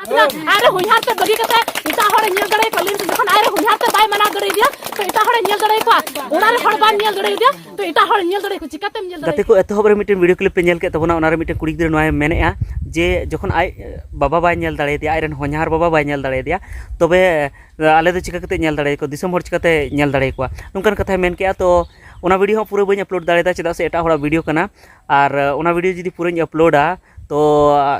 ना आरे हुइहार ते बगी कते इता हड़े नेल दड़े को लिन जखन आरे हुइहार ते बाय मना दड़े दिया तो इता हड़े नेल दड़े को ओड़ा रे हड़ बान नेल दड़े दिया तो इता हड़ नेल दड़े को चिकाते नेल दड़े गाते को एतहब रे मिटन वीडियो क्लिप पे नेल के तबना ओना रे मिटन कुड़ी गिद्रा नोय मेनेआ जे जखन आय बाबा बाय नेल दड़े दिया आयरन होनहार बाबा बाय नेल दड़े दिया तबे आले दो चिका कते नेल दड़े को दिसम हर चिकाते नेल दड़े को नोंकन कथा मेन के तो ओना वीडियो पूरा बई अपलोड दाड़ेदा चेदा से एटा हड़ा वीडियो कना और ओना वीडियो जदि पूरा अपलोडा तो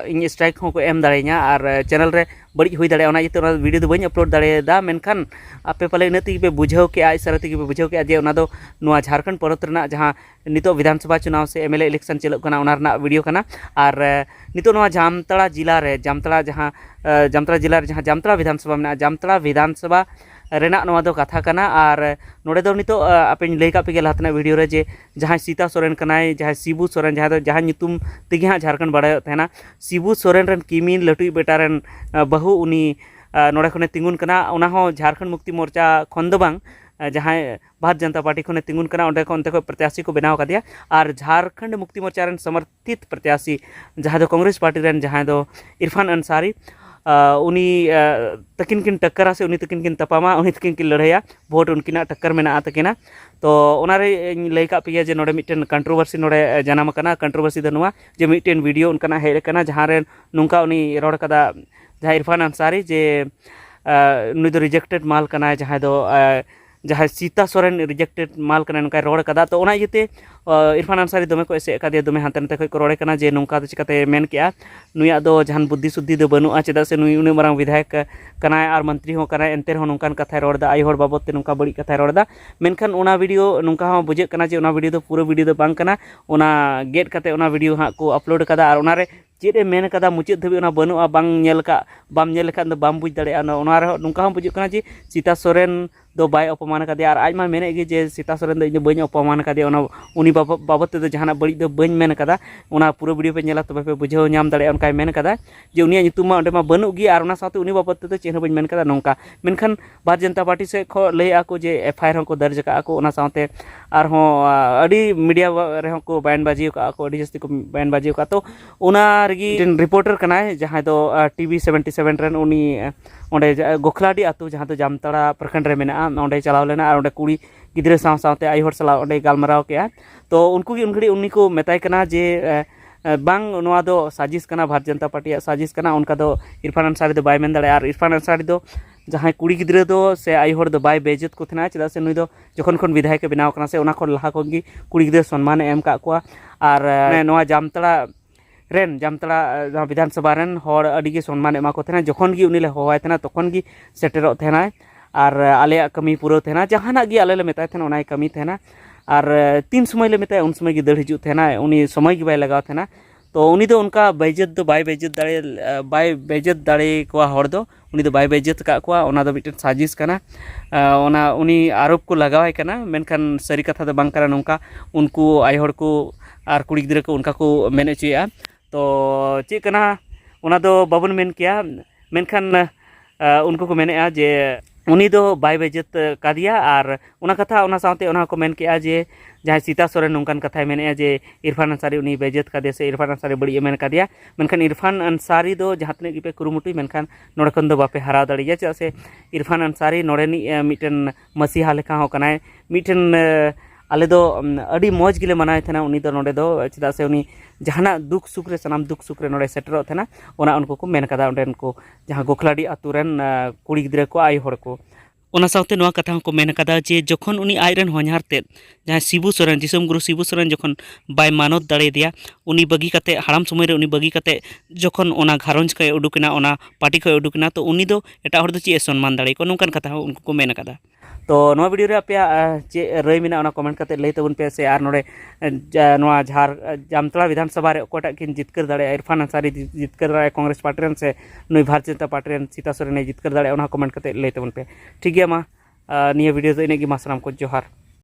इन स्ट्राइक को एम दाड़ेኛ और चैनल रे बड़ी हुई दाड़े ओना इते ओना वीडियो दो बई अपलोड दाड़ेदा मेनखान आपे पाले इनती पे बुझाव के आई सरती के बुझाव के जे ओना दो नुआ झारखंड परत रना जहां नितो विधानसभा चुनाव से एमएलए इलेक्शन चलक कना ओना रना वीडियो कना और नितो नुआ जामतड़ा जिला रे जामतड़ा जिला रे जहां जामतड़ा विधानसभा में जामतड़ा विधानसभा रेना नवा दो कथा कना और नोडे दो नितो आपे लई का पे लातना वीडियो रे जे जहां सीता सोरेन कनाय जहां शिबू सोरेन जहां नितुम तेगे हां झारखंड बड़ाय तेना शिबू सोरेन रन किमिन लटुई बेटा रन बहु उनी नोडे खने तिंगुन कना ओना हो झारखंड मुक्ति मोर्चा खन दो बांग जहां भारतीय जनता पार्टी खने तिंगुन कना ओंडे को प्रत्याशी को बनाव कदिया और झारखंड मुक्ति मोर्चा रन समर्थित प्रत्याशी जहां दो कांग्रेस पार्टी रन जहां दो इरफान अंसारी उनी तकिन किन टक्कर से उनी तकिन किन तपामा उनी तकिन किन लड़ाया वोट उनकिना टक्कर में तकिना तो ओनारे लई का पे जे नोडे मिटन कंट्रोवर्सी नोडे जनाम कना कंट्रोवर्सी दो नुआ जे मिटन वीडियो उनकना हेड कना जहां रे नुंका उनी रोड कदा जहां इरफान अंसारी जे उनी दो रिजेक्टेड माल कना जहां सीता सोरेन रिजेक्टेड माल कना नका रोड कदा तो ओना इते इरफान अंसारी दमे को एसे कदिया दमे हांते नते को रोडे कना जे नोंका तो चिकाते मेन केआ नुया दो जहान बुद्धि सुद्धि दो बनुआ चेदा से नुई उने मरांग विधायक कना और मंत्री हो कना एंते हो नोंकान कथा रोडदा आई होड़ बाबत ते नोंका बड़ी कथा रोडदा मेनखान ओना वीडियो नोंका हो बुझे कना जे ओना वीडियो दो पूरा वीडियो दो बांग कना ओना गेट कते ओना वीडियो हां को अपलोड कदा और ओना रे चेदे मेन कदा मुचाद धबी ओना बनुआ बांग नेल का बाम नेल लेखान दो बाम बुझ दाड़े ओना रे नोंका हो बुझे कना जे सीता सोरेन दो बाय अपमान कदे और आज मा मेने गे जे सीता सोरेन दो इन बई अपमान कदे ओना उनी बाबत ते जहाना बड़ी दो बई मेन कदा ओना पूरा वीडियो पे नेला तबे पे बुझाव नाम दाड़े ओनकाय मेन कदा जे उनिया नितुम मा ओंडे मा बनु गी और ओना साथे उनी बाबत ते चेन बई मेन कदा नोंका मेनखान भारतीय जनता पार्टी से खो लई आको जे एफआईआर को दर्ज का को ओना साथे और हो अडी मीडिया रे को बयानबाजी का को अडी जस्ती को बयानबाजी का तो ओना रगी रिपोर्टर कनाय जहां दो टीवी 77 रन उनी ओंडे गोखलाडी आतु जहां तो जामतड़ा प्रखंड रे मेना ओंडे चलाव लेना और ओंडे कुड़ी गिद्रे साथे आई होड़ सला ओंडे गालमराव के तो उनको की उनघड़ी उन्नी को मेताय कना जे बांग नोआ दो साजिश कना भारतीय जनता पार्टी साजिश कना उनका दो इरफान अंसारी दो बाय मेन दाड़े और इरफान अंसारी दो जहां कुड़ी गिद्रे दो से आई होड़ दो बाय बेइज्जत को थना चेदा से नुई दो जखन खन विधायक के बनाव कना से ओना खन लहा खन गी कुड़ी गिद्रे सम्मान एम का को और नोआ जामतड़ा जहां विधानसभा रन होड़ अडी गे सम्मान एमा को थना जखन गी उनी ले होवाय थना तखन गी सेटेरो थना और आले कमी पूरा थना जहाना गी आले ले मेताय थना ओनाय कमी थना और तीन समय ले मेताय उन समय गी दड़ हिजु थना उनी समय गी बाय लगाव थना तो उनी दो उनका बेइज्जत दो बाय बेइज्जत दाड़े को होड़ दो उनी दो बाय बेइज्जत का को ओना दो मिटन साजिश कना ओना उनी आरोप को लगावाय कना मेनखान सरी कथा दो बांग करा नोंका उनको आई होड़ को और कुड़ी गिद्रा को उनका को मेन चेया तो चे कना ओना दो बाबन मेन किया मेनखान उनको को मेनेआ जे उनी दो बाय बेइज्जत कादिया और ओना कथा ओना साथे ओना को मेन किया जे जहां सीता सोरेन नोंकान कथा मेनेआ जे इरफान अंसारी उनी बेइज्जत कादे से इरफान अंसारी बड़ी मेन कादिया मेनखान इरफान अंसारी दो जहां तने गी पे कुरुमुटुई मेनखान नोडे खन दो बापे हराव दाड़िया चे से इरफान अंसारी नोडेनी मिटन मसीहा लेखा हो कनाय मिटन आले दो अड़ी मौज गिले मनाय थना उनी दो नोडे दो चेदा से उनी जहाना दुख सुख रे सनाम दुख सुख रे नोडे सेटरो थना ओना उनको को मेन कदा ओंडेन को जहां गोखलाडी आतुरन कुड़ी गिद्रे को आई होड़ को ओना साथे नोआ कथा को मेन कदा जे जखन उनी आइरन होनहार ते जहां शिबू सोरेन दिसम गुरु शिबू सोरेन जखन बाय मानत दाड़े दिया उनी बगी कते हाराम समय रे उनी बगी कते जखन ओना घारंज के उडुकना ओना पार्टी को उडुकना तो उनी दो एटा होड़ दो चे सम्मान दाड़े को नोंकान कथा उनको को मेन कदा तो नोआ वीडियो रे आपे चे रई मिना ओना कमेंट कते लई तबन पे से आर नोडे नोआ जामतड़ा विधानसभा रे कोटा किन जितकर दाड़े इरफान अंसारी जितकर दाड़े कांग्रेस पार्टी रन से नुई भारतीय जनता पार्टी रन सीता सोरेन जितकर दाड़े ओना कमेंट कते लई तबन पे ठीक गया मा निया वीडियो तो इने गी मासराम को जोहार।